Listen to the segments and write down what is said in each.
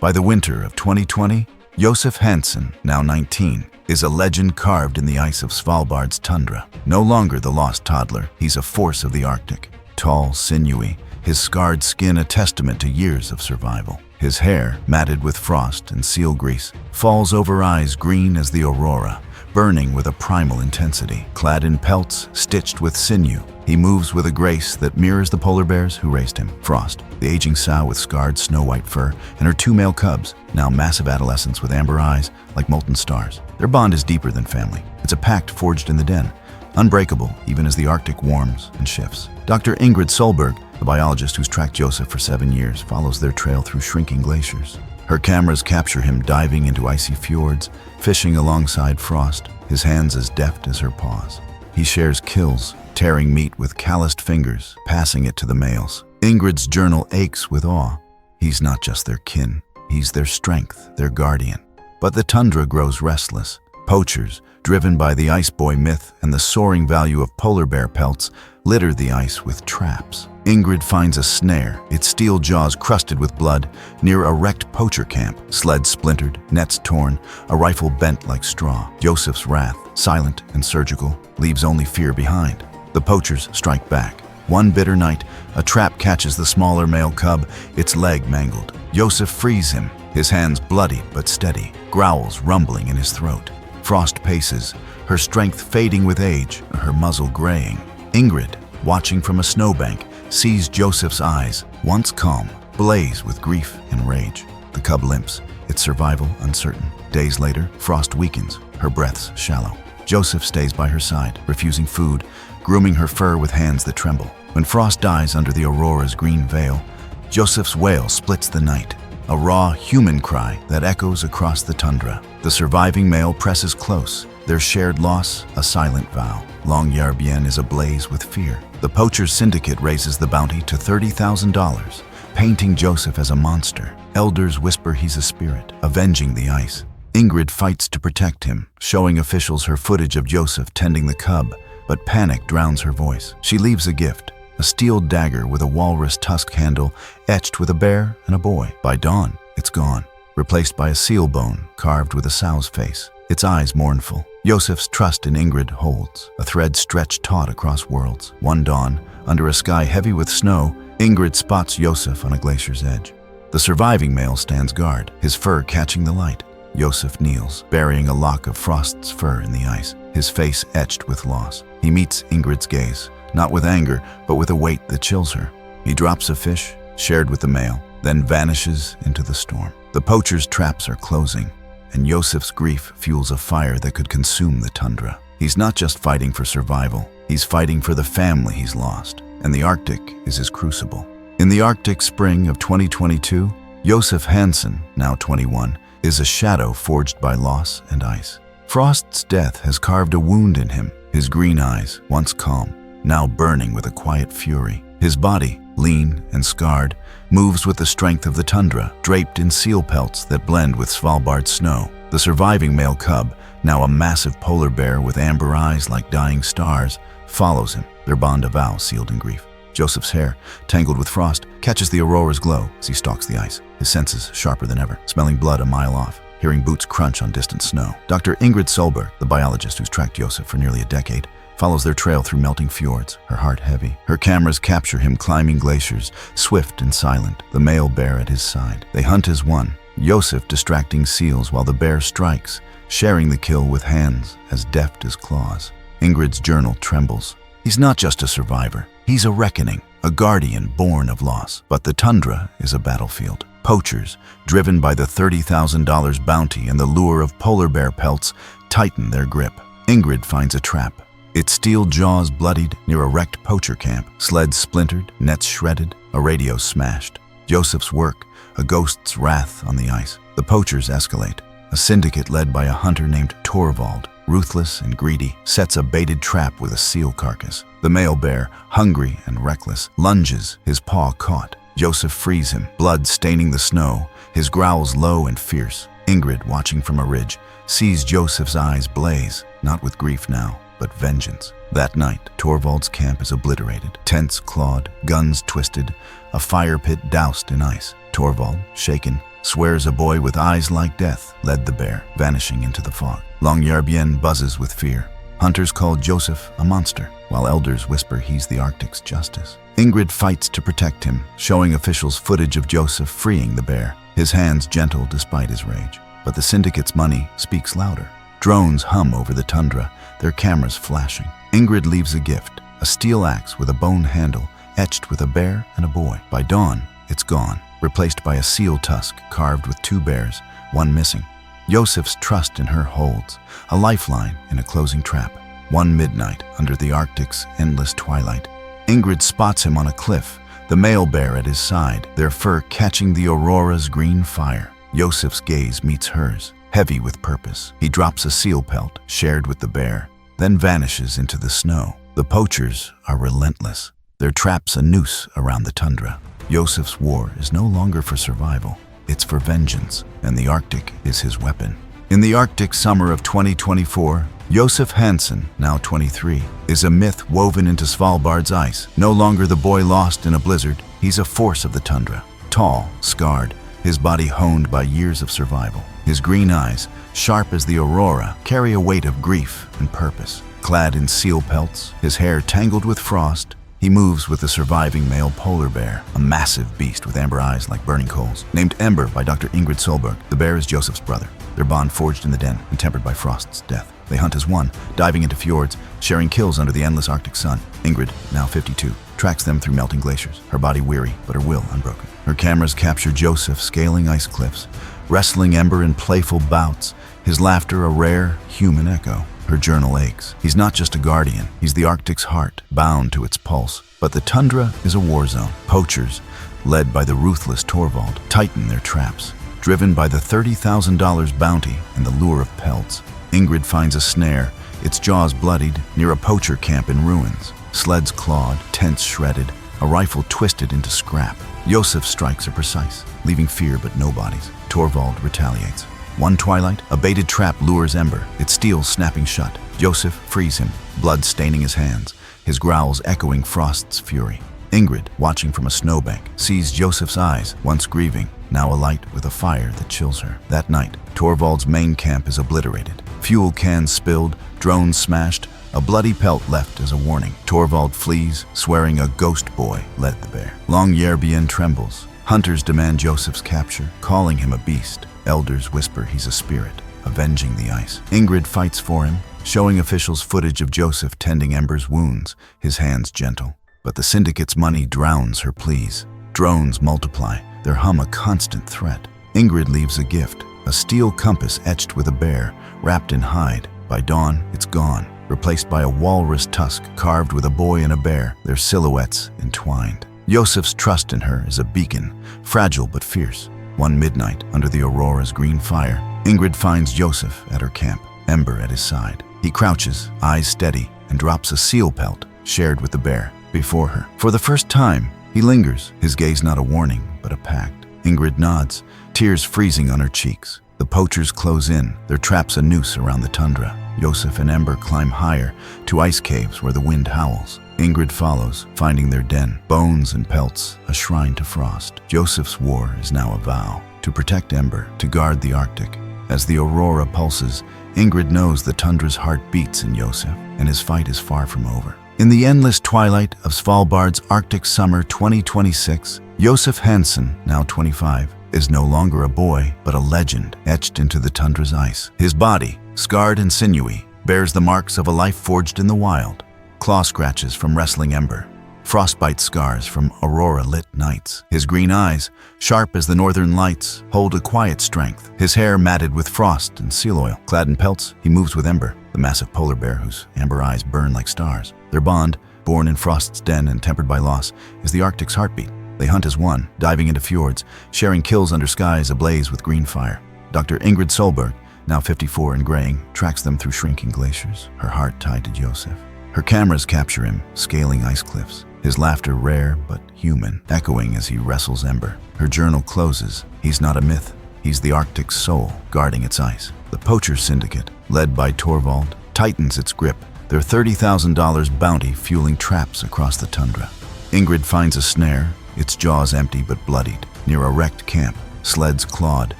By the winter of 2020, Josef Hansen, now 19, is a legend carved in the ice of Svalbard's tundra. No longer the lost toddler, he's a force of the Arctic. Tall, sinewy, his scarred skin a testament to years of survival. His hair, matted with frost and seal grease, falls over eyes green as the aurora, burning with a primal intensity. Clad in pelts stitched with sinew, he moves with a grace that mirrors the polar bears who raised him. Frost, the aging sow with scarred snow-white fur, and her two male cubs, now massive adolescents with amber eyes like molten stars. Their bond is deeper than family. It's a pact forged in the den, unbreakable even as the Arctic warms and shifts. Dr. Ingrid Solberg, the biologist who's tracked Josef for 7 years, follows their trail through shrinking glaciers. Her cameras capture him diving into icy fjords, fishing alongside Frost, his hands as deft as her paws. He shares kills, tearing meat with calloused fingers, passing it to the males. Ingrid's journal aches with awe. He's not just their kin, he's their strength, their guardian. But the tundra grows restless. Poachers, driven by the ice boy myth and the soaring value of polar bear pelts, litter the ice with traps. Ingrid finds a snare, its steel jaws crusted with blood, near a wrecked poacher camp. Sleds splintered, nets torn, a rifle bent like straw. Josef's wrath, silent and surgical, leaves only fear behind. The poachers strike back. One bitter night, a trap catches the smaller male cub, its leg mangled. Josef frees him, his hands bloody but steady, growls rumbling in his throat. Frost paces, her strength fading with age, her muzzle graying. Ingrid, watching from a snowbank, sees Josef's eyes, once calm, blaze with grief and rage. The cub limps, its survival uncertain. Days later, Frost weakens, her breaths shallow. Josef stays by her side, refusing food, grooming her fur with hands that tremble. When Frost dies under the aurora's green veil, Josef's wail splits the night, a raw human cry that echoes across the tundra. The surviving male presses close, their shared loss a silent vow. Longyearbyen is ablaze with fear. The poachers' syndicate raises the bounty to $30,000, painting Josef as a monster. Elders whisper he's a spirit, avenging the ice. Ingrid fights to protect him, showing officials her footage of Josef tending the cub, but panic drowns her voice. She leaves a gift, a steel dagger with a walrus tusk handle etched with a bear and a boy. By dawn, it's gone, replaced by a seal bone carved with a sow's face, its eyes mournful. Josef's trust in Ingrid holds, a thread stretched taut across worlds. One dawn, under a sky heavy with snow, Ingrid spots Josef on a glacier's edge. The surviving male stands guard, his fur catching the light. Josef kneels, burying a lock of Frost's fur in the ice, his face etched with loss. He meets Ingrid's gaze, not with anger, but with a weight that chills her. He drops a fish, shared with the male, then vanishes into the storm. The poachers' traps are closing, and Josef's grief fuels a fire that could consume the tundra. He's not just fighting for survival, he's fighting for the family he's lost, and the Arctic is his crucible. In the Arctic spring of 2022, Josef Hansen, now 21, is a shadow forged by loss and ice. Frost's death has carved a wound in him, his green eyes, once calm, now burning with a quiet fury. His body, lean and scarred, moves with the strength of the tundra, draped in seal pelts that blend with Svalbard snow. The surviving male cub, now a massive polar bear with amber eyes like dying stars, follows him, their bond a vow sealed in grief. Josef's hair, tangled with frost, catches the aurora's glow as he stalks the ice, his senses sharper than ever, smelling blood a mile off, hearing boots crunch on distant snow. Dr. Ingrid Solberg, the biologist who's tracked Josef for nearly a decade, follows their trail through melting fjords, her heart heavy. Her cameras capture him climbing glaciers, swift and silent, the male bear at his side. They hunt as one, Josef distracting seals while the bear strikes, sharing the kill with hands as deft as claws. Ingrid's journal trembles. He's not just a survivor, he's a reckoning, a guardian born of loss. But the tundra is a battlefield. Poachers, driven by the $30,000 bounty and the lure of polar bear pelts, tighten their grip. Ingrid finds a trap, its steel jaws bloodied near a wrecked poacher camp, sleds splintered, nets shredded, a radio smashed. Josef's work, a ghost's wrath on the ice. The poachers escalate. A syndicate led by a hunter named Torvald, ruthless and greedy, sets a baited trap with a seal carcass. The male bear, hungry and reckless, lunges, his paw caught. Josef frees him, blood staining the snow, his growls low and fierce. Ingrid, watching from a ridge, sees Josef's eyes blaze, not with grief now, but vengeance. That night, Torvald's camp is obliterated, tents clawed, guns twisted, a fire pit doused in ice. Torvald, shaken, swears a boy with eyes like death led the bear, vanishing into the fog. Longyearbyen buzzes with fear. Hunters call Josef a monster, while elders whisper he's the Arctic's justice. Ingrid fights to protect him, showing officials footage of Josef freeing the bear, his hands gentle despite his rage. But the syndicate's money speaks louder. Drones hum over the tundra, their cameras flashing. Ingrid leaves a gift, a steel axe with a bone handle, etched with a bear and a boy. By dawn, it's gone, replaced by a seal tusk carved with 2 bears, one missing. Josef's trust in her holds, a lifeline in a closing trap. One midnight, under the Arctic's endless twilight, Ingrid spots him on a cliff, the male bear at his side, their fur catching the aurora's green fire. Josef's gaze meets hers, heavy with purpose. He drops a seal pelt, shared with the bear, then vanishes into the snow. The poachers are relentless, their traps a noose around the tundra. Josef's war is no longer for survival, it's for vengeance, and the Arctic is his weapon. In the Arctic summer of 2024, Josef Hansen, now 23, is a myth woven into Svalbard's ice. No longer the boy lost in a blizzard, he's a force of the tundra. Tall, scarred, his body honed by years of survival. His green eyes, sharp as the aurora, carry a weight of grief and purpose. Clad in seal pelts, his hair tangled with frost, he moves with the surviving male polar bear, a massive beast with amber eyes like burning coals. Named Ember by Dr. Ingrid Solberg, the bear is Josef's brother, their bond forged in the den and tempered by Frost's death. They hunt as one, diving into fjords, sharing kills under the endless Arctic sun. Ingrid, now 52, tracks them through melting glaciers, her body weary but her will unbroken. Her cameras capture Josef scaling ice cliffs, wrestling Ember in playful bouts, his laughter a rare human echo. Her journal aches. He's not just a guardian, he's the Arctic's heart, bound to its pulse. But the tundra is a war zone. Poachers, led by the ruthless Torvald, tighten their traps, driven by the $30,000 bounty and the lure of pelts. Ingrid finds a snare, its jaws bloodied, near a poacher camp in ruins. Sleds clawed, tents shredded, a rifle twisted into scrap. Josef's strikes are precise, leaving fear but no bodies. Torvald retaliates. One twilight, a baited trap lures Ember, its steel snapping shut. Josef frees him, blood staining his hands, his growls echoing Frost's fury. Ingrid, watching from a snowbank, sees Josef's eyes, once grieving, now alight with a fire that chills her. That night, Torvald's main camp is obliterated. Fuel cans spilled, drones smashed, a bloody pelt left as a warning. Torvald flees, swearing a ghost boy led the bear. Longyearbyen trembles. Hunters demand Josef's capture, calling him a beast. Elders whisper he's a spirit, avenging the ice. Ingrid fights for him, showing officials footage of Josef tending Ember's wounds, his hands gentle. But the syndicate's money drowns her pleas. Drones multiply, their hum a constant threat. Ingrid leaves a gift, a steel compass etched with a bear, wrapped in hide. By dawn, it's gone, replaced by a walrus tusk carved with a boy and a bear, their silhouettes entwined. Josef's trust in her is a beacon, fragile but fierce. One midnight, under the aurora's green fire, Ingrid finds Josef at her camp, Ember at his side. He crouches, eyes steady, and drops a seal pelt, shared with the bear, before her. For the first time, he lingers, his gaze not a warning, but a pact. Ingrid nods, tears freezing on her cheeks. The poachers close in, their traps a noose around the tundra. Josef and Ember climb higher, to ice caves where the wind howls. Ingrid follows, finding their den, bones and pelts, a shrine to Frost. Josef's war is now a vow, to protect Ember, to guard the Arctic. As the aurora pulses, Ingrid knows the tundra's heart beats in Josef, and his fight is far from over. In the endless twilight of Svalbard's Arctic summer 2026, Josef Hansen, now 25, is no longer a boy, but a legend etched into the tundra's ice. His body, scarred and sinewy, bears the marks of a life forged in the wild. Claw scratches from wrestling Ember, frostbite scars from aurora-lit nights. His green eyes, sharp as the northern lights, hold a quiet strength. His hair matted with frost and seal oil. Clad in pelts, he moves with Ember, the massive polar bear whose amber eyes burn like stars. Their bond, born in Frost's den and tempered by loss, is the Arctic's heartbeat. They hunt as one, diving into fjords, sharing kills under skies ablaze with green fire. Dr. Ingrid Solberg, now 54 and graying, tracks them through shrinking glaciers, her heart tied to Josef. Her cameras capture him, scaling ice cliffs, his laughter rare but human, echoing as he wrestles Ember. Her journal closes. He's not a myth. He's the Arctic's soul, guarding its ice. The poacher syndicate, led by Torvald, tightens its grip, their $30,000 bounty fueling traps across the tundra. Ingrid finds a snare, its jaws empty but bloodied, near a wrecked camp. Sleds clawed,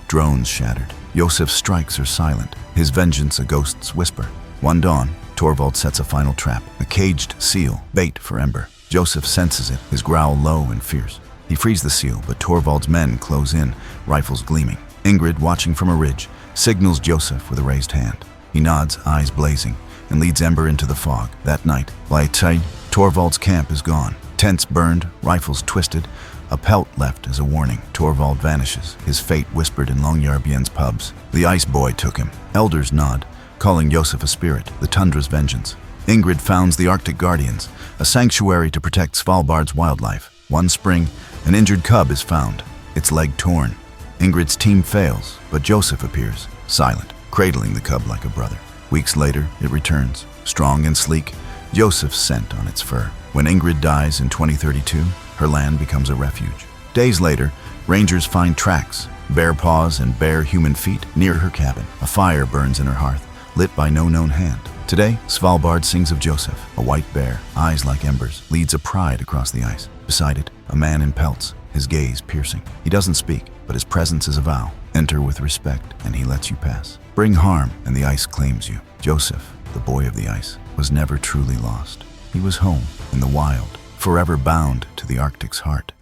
drones shattered. Josef's strikes are silent, his vengeance a ghost's whisper. One dawn, Torvald sets a final trap, a caged seal, bait for Ember. Josef senses it, his growl low and fierce. He frees the seal, but Torvald's men close in, rifles gleaming. Ingrid, watching from a ridge, signals Josef with a raised hand. He nods, eyes blazing, and leads Ember into the fog. That night, by tide, Torvald's camp is gone. Tents burned, rifles twisted, a pelt left as a warning. Torvald vanishes, his fate whispered in Longyearbyen's pubs. The ice boy took him. Elders nod, calling Josef a spirit, the tundra's vengeance. Ingrid founds the Arctic Guardians, a sanctuary to protect Svalbard's wildlife. One spring, an injured cub is found, its leg torn. Ingrid's team fails, but Josef appears, silent, cradling the cub like a brother. Weeks later, it returns, strong and sleek, Josef's scent on its fur. When Ingrid dies in 2032, her land becomes a refuge. Days later, rangers find tracks, bare paws and bare human feet near her cabin. A fire burns in her hearth, lit by no known hand. Today, Svalbard sings of Josef, a white bear, eyes like embers, leads a pride across the ice. Beside it, a man in pelts, his gaze piercing. He doesn't speak, but his presence is a vow. Enter with respect, and he lets you pass. Bring harm, and the ice claims you. Josef, the boy of the ice, was never truly lost. He was home, in the wild, forever bound to the Arctic's heart.